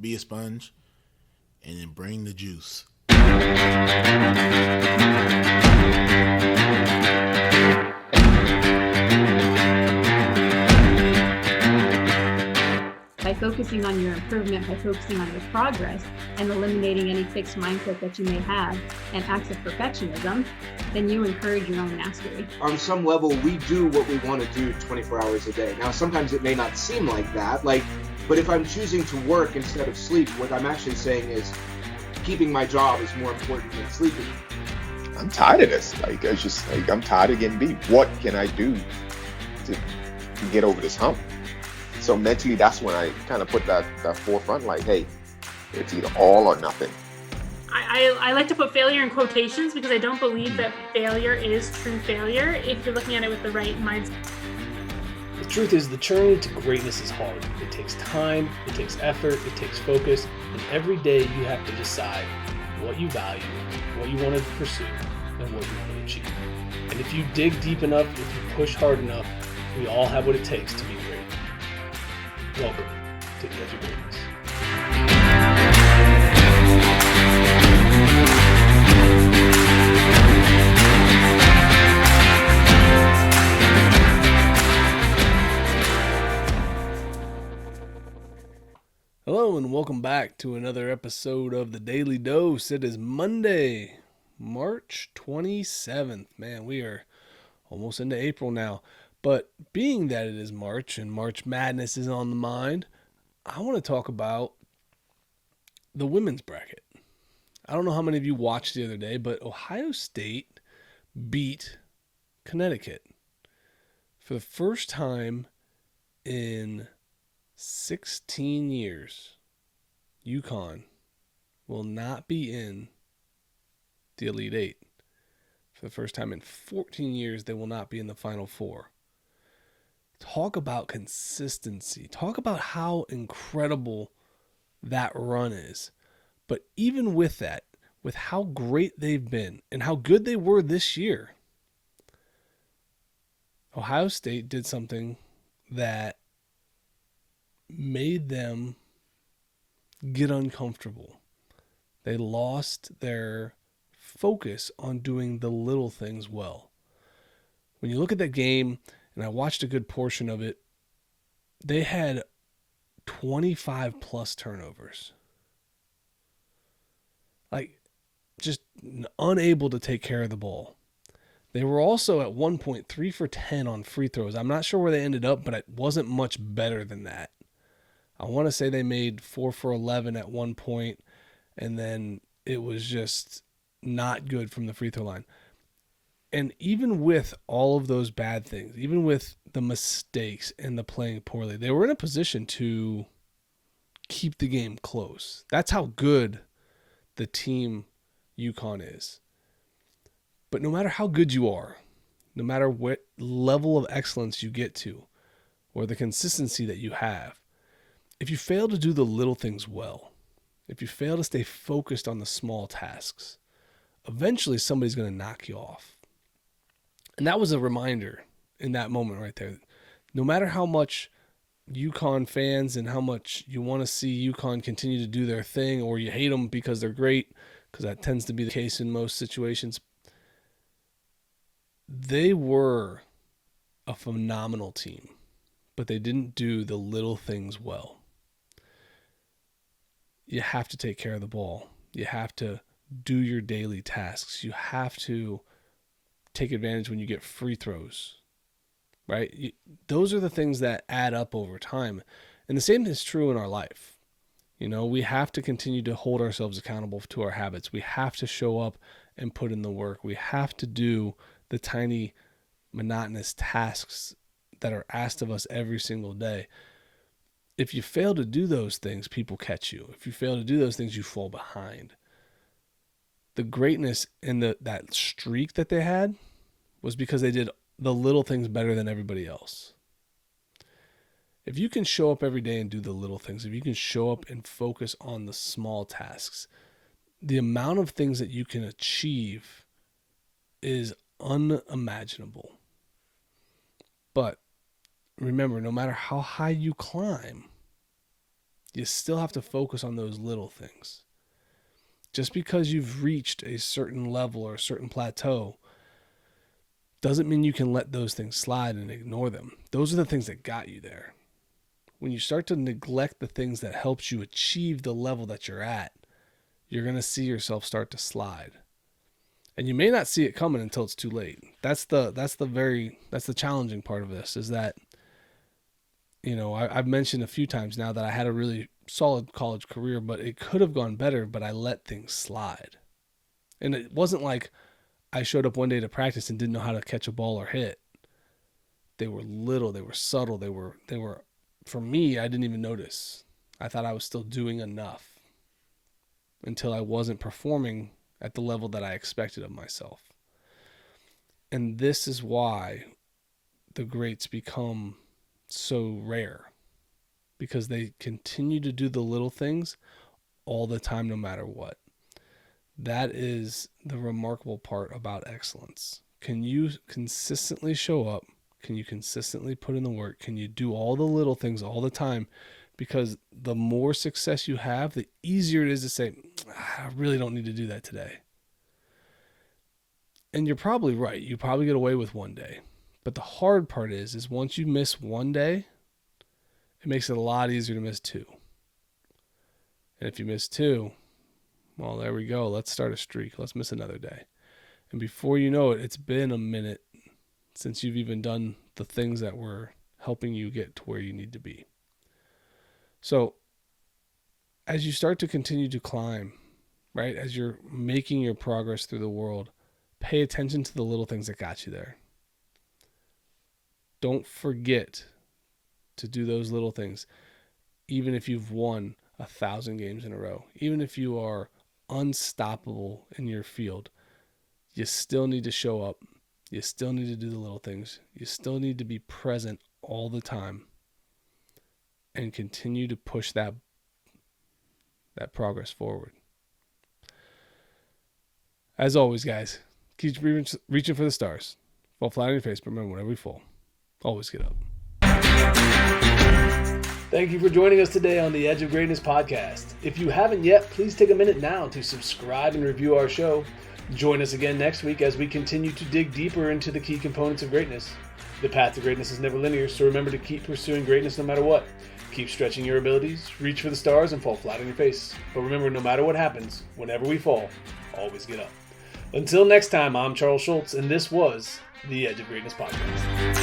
be a sponge, and then bring the juice. By focusing on your improvement, by focusing on your progress, and eliminating any fixed mindset that you may have and acts of perfectionism, then you encourage your own mastery. On some level, we do what we want to do 24 hours a day. Now, sometimes it may not seem like that, but if I'm choosing to work instead of sleep, what I'm actually saying is keeping my job is more important than sleeping. I'm tired of this. I'm tired of getting beat. What can I do to get over this hump? So mentally, that's when I kind of put that forefront, like, hey, it's either all or nothing. I like to put failure in quotations because I don't believe that failure is true failure if you're looking at it with the right mindset. The truth is, the journey to greatness is hard. It takes time, it takes effort, it takes focus, and every day you have to decide what you value, what you want to pursue, and what you want to achieve. And if you dig deep enough, if you push hard enough, we all have what it takes to be great. Welcome to the Edge of Greatness. Hello and welcome back to another episode of the Daily Dose. It is Monday, March 27th. Man, we are almost into April now. But being that it is March and March Madness is on the mind, I want to talk about the women's bracket. I don't know how many of you watched the other day, but Ohio State beat Connecticut. For the first time in 16 years, UConn will not be in the Elite Eight. For the first time in 14 years, they will not be in the Final Four. Talk about consistency. Talk about how incredible that run is. But even with that, with how great they've been and how good they were this year, Ohio State did something that made them get uncomfortable. They lost their focus on doing the little things well. When you look at that game, and I watched a good portion of it, they had 25 plus turnovers. Just unable to take care of the ball. They were also at one point 3 for 10 on free throws. I'm not sure where they ended up, but it wasn't much better than that. I want to say they made 4 for 11 at one point, and then it was just not good from the free throw line. And even with all of those bad things, even with the mistakes and the playing poorly, they were in a position to keep the game close. That's how good the team UConn is. But no matter how good you are, no matter what level of excellence you get to, or the consistency that you have, if you fail to do the little things well, if you fail to stay focused on the small tasks, eventually somebody's going to knock you off. And that was a reminder in that moment right there. No matter how much UConn fans and how much you want to see UConn continue to do their thing, or you hate them because they're great, because that tends to be the case in most situations, they were a phenomenal team, but they didn't do the little things well. You have to take care of the ball. You have to do your daily tasks. You have to take advantage when you get free throws, right? Those are the things that add up over time. And the same is true in our life. You know, we have to continue to hold ourselves accountable to our habits. We have to show up and put in the work. We have to do the tiny, monotonous tasks that are asked of us every single day. If you fail to do those things, people catch you. If you fail to do those things, you fall behind. The greatness in that streak that they had was because they did the little things better than everybody else. If you can show up every day and do the little things, if you can show up and focus on the small tasks, the amount of things that you can achieve is unimaginable. But remember, no matter how high you climb, You still have to focus on those little things. Just because you've reached a certain level or a certain plateau doesn't mean you can let those things slide and ignore them. Those are the things that got you there. When you start to neglect the things that helped you achieve the level that you're at, you're going to see yourself start to slide. And you may not see it coming until it's too late. That's the challenging part of this, is that, you know, I've mentioned a few times now that I had a really solid college career, but it could have gone better, but I let things slide. And it wasn't like I showed up one day to practice and didn't know how to catch a ball or hit. They were little, they were subtle, they were for me, I didn't even notice. I thought I was still doing enough until I wasn't performing at the level that I expected of myself. And this is why the greats become so rare, because they continue to do the little things all the time, no matter what. That is the remarkable part about excellence. Can you consistently show up? Can you consistently put in the work? Can you do all the little things all the time? Because the more success you have, the easier it is to say, I really don't need to do that today. And you're probably right. You probably get away with one day. But the hard part is once you miss one day, it makes it a lot easier to miss two. And if you miss two, well, there we go. Let's start a streak. Let's miss another day. And before you know it, it's been a minute since you've even done the things that were helping you get to where you need to be. So as you start to continue to climb, right, as you're making your progress through the world, pay attention to the little things that got you there. Don't forget to do those little things. Even if you've won 1,000 games in a row, even if you are unstoppable in your field, you still need to show up. You still need to do the little things. You still need to be present all the time and continue to push that progress forward. As always, guys, keep reaching for the stars. Fall flat on your face, but remember, whenever we fall, always get up. Thank you for joining us today on the Edge of Greatness podcast. If you haven't yet, please take a minute now to subscribe and review our show. Join us again next week as we continue to dig deeper into the key components of greatness. The path to greatness is never linear, so remember to keep pursuing greatness no matter what. Keep stretching your abilities, reach for the stars, and fall flat on your face. But remember, no matter what happens, whenever we fall, always get up. Until next time, I'm Charles Schultz, and this was the Edge of Greatness podcast.